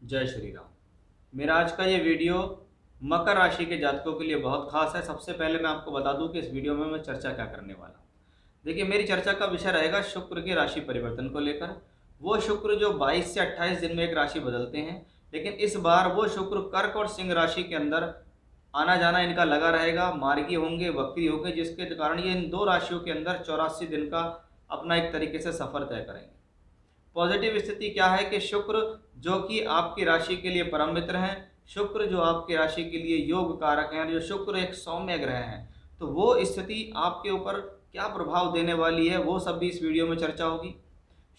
जय श्री राम। मेरा आज का ये वीडियो मकर राशि के जातकों के लिए बहुत खास है। सबसे पहले मैं आपको बता दूं कि इस वीडियो में मैं चर्चा क्या करने वाला हूं। देखिए, मेरी चर्चा का विषय रहेगा शुक्र के राशि परिवर्तन को लेकर। वो शुक्र जो 22 से 28 दिन में एक राशि बदलते हैं, लेकिन इस बार वो शुक्र कर्क और सिंह राशि के अंदर आना जाना इनका लगा रहेगा। मार्गी होंगे, वक्री होंगे, जिसके कारण ये इन दो राशियों के अंदर 84 दिन का अपना एक तरीके से सफर तय करेंगे। पॉजिटिव स्थिति क्या है कि शुक्र जो कि आपकी राशि के लिए परम मित्र हैं, शुक्र जो आपकी राशि के लिए योग कारक हैं, जो शुक्र एक सौम्य ग्रह हैं, तो वो स्थिति आपके ऊपर क्या प्रभाव देने वाली है वो सब भी इस वीडियो में चर्चा होगी।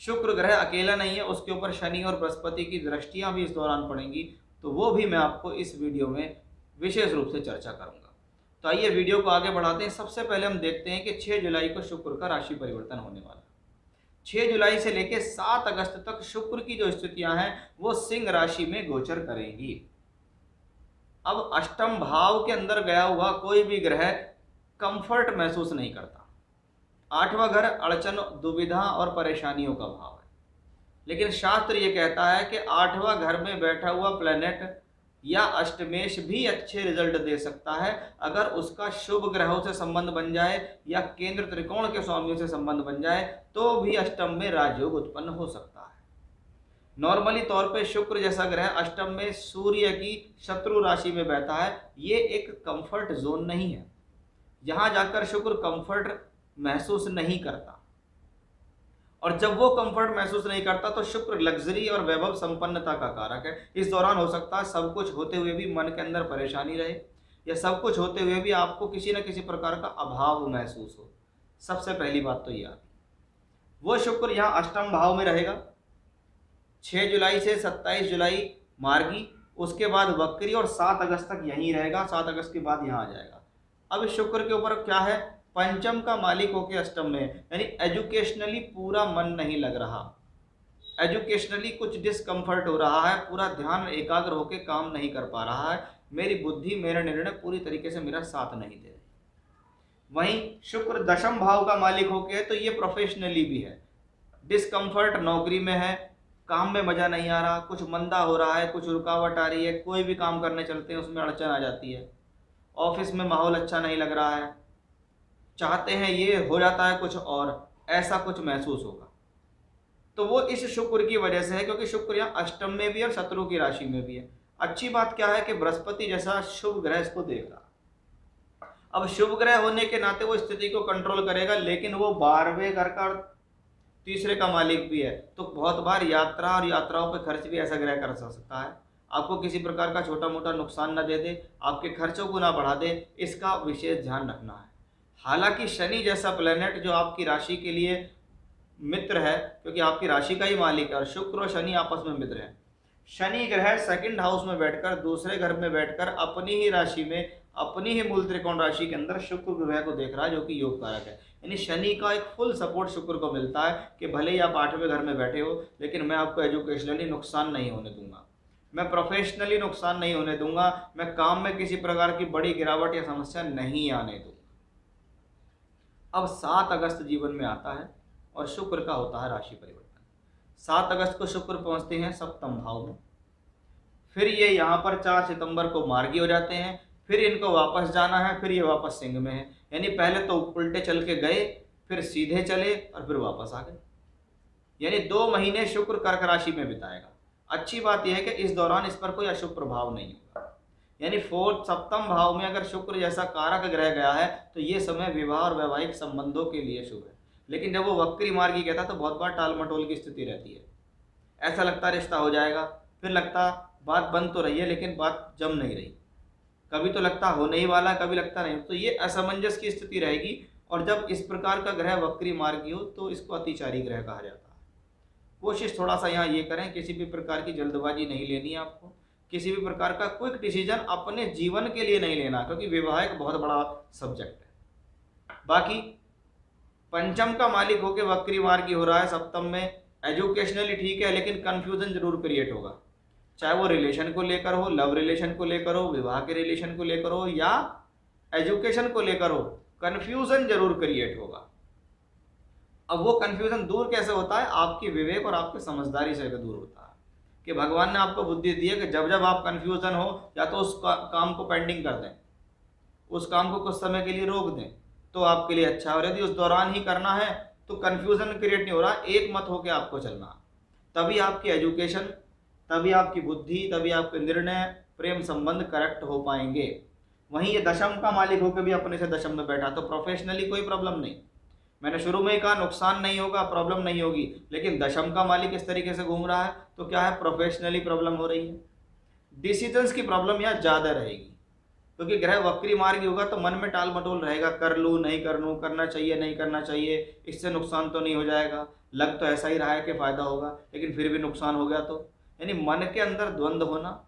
शुक्र ग्रह अकेला नहीं है, उसके ऊपर शनि और बृहस्पति की दृष्टियां भी इस दौरान पड़ेंगी, तो वो भी मैं आपको इस वीडियो में विशेष रूप से चर्चा करूंगा। तो आइए वीडियो को आगे बढ़ाते हैं। सबसे पहले हम देखते हैं कि 6 जुलाई को शुक्र का राशि परिवर्तन होने वाला है। 6 जुलाई से लेकर 7 अगस्त तक शुक्र की जो स्थितियां हैं वो सिंह राशि में गोचर करेंगी। अब अष्टम भाव के अंदर गया हुआ कोई भी ग्रह कंफर्ट महसूस नहीं करता। आठवां घर अड़चन, दुविधा और परेशानियों का भाव है, लेकिन शास्त्र ये कहता है कि आठवां घर में बैठा हुआ प्लेनेट या अष्टमेश भी अच्छे रिजल्ट दे सकता है अगर उसका शुभ ग्रहों से संबंध बन जाए या केंद्र त्रिकोण के स्वामियों से संबंध बन जाए, तो भी अष्टम में राजयोग उत्पन्न हो सकता है। नॉर्मली तौर पे शुक्र जैसा ग्रह अष्टम में सूर्य की शत्रु राशि में बैठा है, ये एक कंफर्ट जोन नहीं है। यहां जाकर शुक्र कंफर्ट महसूस नहीं करता, और जब वो कंफर्ट महसूस नहीं करता तो शुक्र लग्जरी और वैभव संपन्नता का कारक है। इस दौरान हो सकता है सब कुछ होते हुए भी मन के अंदर परेशानी रहे, या सब कुछ होते हुए भी आपको किसी न किसी प्रकार का अभाव महसूस हो। सबसे पहली बात तो ये आती है। वो शुक्र यहाँ अष्टम भाव में रहेगा 6 जुलाई से 27 जुलाई मार्गी, उसके बाद वक्री, और 7 अगस्त तक यहीं रहेगा। 7 अगस्त के बाद यहाँ आ जाएगा। अब इस शुक्र के ऊपर क्या है, पंचम का मालिक होकर अष्टम में, यानी एजुकेशनली पूरा मन नहीं लग रहा, एजुकेशनली कुछ डिस्कम्फर्ट हो रहा है, पूरा ध्यान एकाग्र होकर काम नहीं कर पा रहा है, मेरी बुद्धि मेरे निर्णय पूरी तरीके से मेरा साथ नहीं दे रही। वहीं शुक्र दशम भाव का मालिक होके है, तो ये प्रोफेशनली भी है, डिस्कम्फर्ट नौकरी में है, काम में मजा नहीं आ रहा, कुछ मंदा हो रहा है, कुछ रुकावट आ रही है, कोई भी काम करने चलते हैं उसमें अड़चन आ जाती है, ऑफिस में माहौल अच्छा नहीं लग रहा है, चाहते हैं ये हो जाता है कुछ और, ऐसा कुछ महसूस होगा। तो वो इस शुक्र की वजह से है, क्योंकि शुक्र यहाँ अष्टम में भी है और शत्रु की राशि में भी है। अच्छी बात क्या है कि बृहस्पति जैसा शुभ ग्रह इसको देख रहा। अब शुभ ग्रह होने के नाते वो स्थिति को कंट्रोल करेगा, लेकिन वो 12वें घर का तीसरे का मालिक भी है, तो बहुत बार यात्रा और यात्राओं पर खर्च भी ऐसा ग्रह कर सकता है। आपको किसी प्रकार का छोटा मोटा नुकसान न दे दे, आपके खर्चों को ना बढ़ा दे, इसका विशेष ध्यान रखना है। हालांकि शनि जैसा प्लेनेट जो आपकी राशि के लिए मित्र है, क्योंकि आपकी राशि का ही मालिक है, और शुक्र और शनि आपस में मित्र हैं। शनि ग्रह सेकंड हाउस में बैठकर, दूसरे घर में बैठकर अपनी ही राशि में, अपनी ही मूल त्रिकोण राशि के अंदर शुक्र ग्रह को देख रहा है, जो कि योग कारक है। यानी शनि का एक फुल सपोर्ट शुक्र को मिलता है कि भले ही आप 8वें घर में बैठे हो, लेकिन मैं आपको एजुकेशनली नुकसान नहीं होने दूंगा, मैं प्रोफेशनली नुकसान नहीं होने दूंगा, मैं काम में किसी प्रकार की बड़ी गिरावट या समस्या नहीं आने दूंगा। अब 7 अगस्त जीवन में आता है और शुक्र का होता है राशि परिवर्तन। 7 अगस्त को शुक्र पहुंचते हैं सप्तम भाव में, फिर ये यहाँ पर 4 सितंबर को मार्गी हो जाते हैं, फिर इनको वापस जाना है, फिर ये वापस सिंह में है। यानी पहले तो उल्टे चल के गए, फिर सीधे चले और फिर वापस आ गए। यानी 2 महीने शुक्र कर्क राशि में बिताएगा। अच्छी बात यह है कि इस दौरान इस पर कोई अशुभ प्रभाव नहीं होगा। यानी फोर्थ सप्तम भाव में अगर शुक्र जैसा कारक ग्रह गया है, तो ये समय विवाह और वैवाहिक संबंधों के लिए शुभ है। लेकिन जब वो वक्री मार्गी कहता है तो बहुत बार टाल मटोल की स्थिति रहती है। ऐसा लगता रिश्ता हो जाएगा, फिर लगता बात बन तो रही है लेकिन बात जम नहीं रही, कभी तो लगता होने ही वाला, कभी लगता नहीं, तो ये असमंजस की स्थिति रहेगी। और जब इस प्रकार का ग्रह वक्री मार्गी हो तो इसको अतिचारी ग्रह कहा जाता है। कोशिश थोड़ा सा यहाँ ये करें, किसी भी प्रकार की जल्दबाजी नहीं लेनी है आपको, किसी भी प्रकार का क्विक डिसीजन अपने जीवन के लिए नहीं लेना, क्योंकि विवाह एक बहुत बड़ा सब्जेक्ट है। बाकी पंचम का मालिक होकर वक्री मार्गी हो रहा है सप्तम में, एजुकेशनली ठीक है, लेकिन कंफ्यूजन जरूर क्रिएट होगा, चाहे वो रिलेशन को लेकर हो, लव रिलेशन को लेकर हो, विवाह के रिलेशन को लेकर हो, या एजुकेशन को लेकर हो, कंफ्यूजन जरूर क्रिएट होगा। अब वो कंफ्यूजन दूर कैसे होता है, आपकी विवेक और आपकी समझदारी से दूर होता है। कि भगवान ने आपको बुद्धि दी है कि जब जब आप कन्फ्यूजन हो या तो उस काम को पेंडिंग कर दें, उस काम को कुछ समय के लिए रोक दें, तो आपके लिए अच्छा है। और यदि उस दौरान ही करना है तो कन्फ्यूजन क्रिएट नहीं हो रहा, एक मत होकर आपको चलना, तभी आपकी एजुकेशन, तभी आपकी बुद्धि, तभी आपके निर्णय, प्रेम संबंध करेक्ट हो पाएंगे। वहीं ये दशम का मालिक होकर भी अपने से दशम में बैठा तो प्रोफेशनली कोई प्रॉब्लम नहीं, मैंने शुरू में ही कहा नुकसान नहीं होगा, प्रॉब्लम नहीं होगी, लेकिन दशम का मालिक इस तरीके से घूम रहा है तो क्या है, प्रोफेशनली प्रॉब्लम हो रही है। डिसीजंस की प्रॉब्लम यहाँ ज़्यादा रहेगी, क्योंकि ग्रह वक्री मार्गी होगा तो मन में टाल मटोल रहेगा, कर लूँ नहीं कर लूँ, करना चाहिए नहीं करना चाहिए, इससे नुकसान तो नहीं हो जाएगा, लग तो ऐसा ही रहा है कि फ़ायदा होगा लेकिन फिर भी नुकसान हो गया तो। यानी मन के अंदर द्वंद्व होना,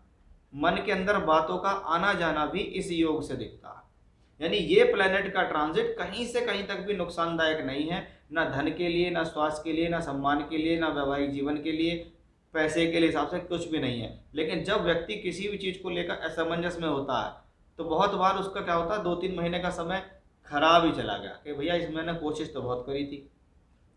मन के अंदर बातों का आना जाना भी इस योग से दिखता है। यानी ये प्लेनेट का ट्रांजिट कहीं से कहीं तक भी नुकसानदायक नहीं है, ना धन के लिए, ना स्वास्थ्य के लिए, ना सम्मान के लिए, ना वैवाहिक जीवन के लिए, पैसे के लिए हिसाब से कुछ भी नहीं है। लेकिन जब व्यक्ति किसी भी चीज़ को लेकर असमंजस में होता है तो बहुत बार उसका क्या होता है, 2-3 महीने का समय खराब ही चला गया कि भैया इस मैंने कोशिश तो बहुत करी थी,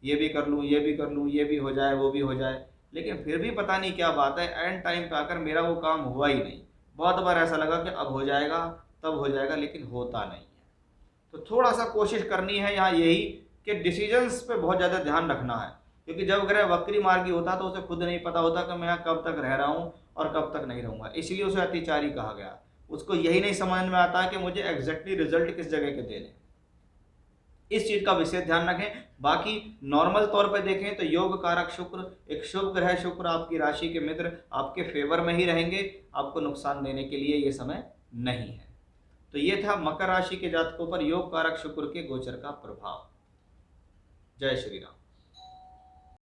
ये भी कर लूँ, ये भी कर लूँ, ये भी हो जाए, वो भी हो जाए, लेकिन फिर भी पता नहीं क्या बात है, एंड टाइम पे आकर मेरा वो काम हुआ ही नहीं। बहुत बार ऐसा लगा कि अब हो जाएगा, तब हो जाएगा, लेकिन होता नहीं है। तो थोड़ा सा कोशिश करनी है यहाँ यही कि डिसीजंस पे बहुत ज़्यादा ध्यान रखना है, क्योंकि जब ग्रह वक्री मार्गी होता तो उसे खुद नहीं पता होता कि मैं यहाँ कब तक रह रहा हूँ और कब तक नहीं रहूँगा, इसलिए उसे अतिचारी कहा गया। उसको यही नहीं समझ में आता कि मुझे एग्जैक्टली रिजल्ट किस जगह के देने, इस चीज का विशेष ध्यान रखें। बाकी नॉर्मल तौर पर देखें तो योग कारक शुक्र, एक शुभ ग्रह शुक्र आपकी राशि के मित्र आपके फेवर में ही रहेंगे, आपको नुकसान देने के लिए ये समय नहीं है। तो ये था मकर राशि के जातकों पर योग कारक शुक्र के गोचर का प्रभाव। जय श्री राम।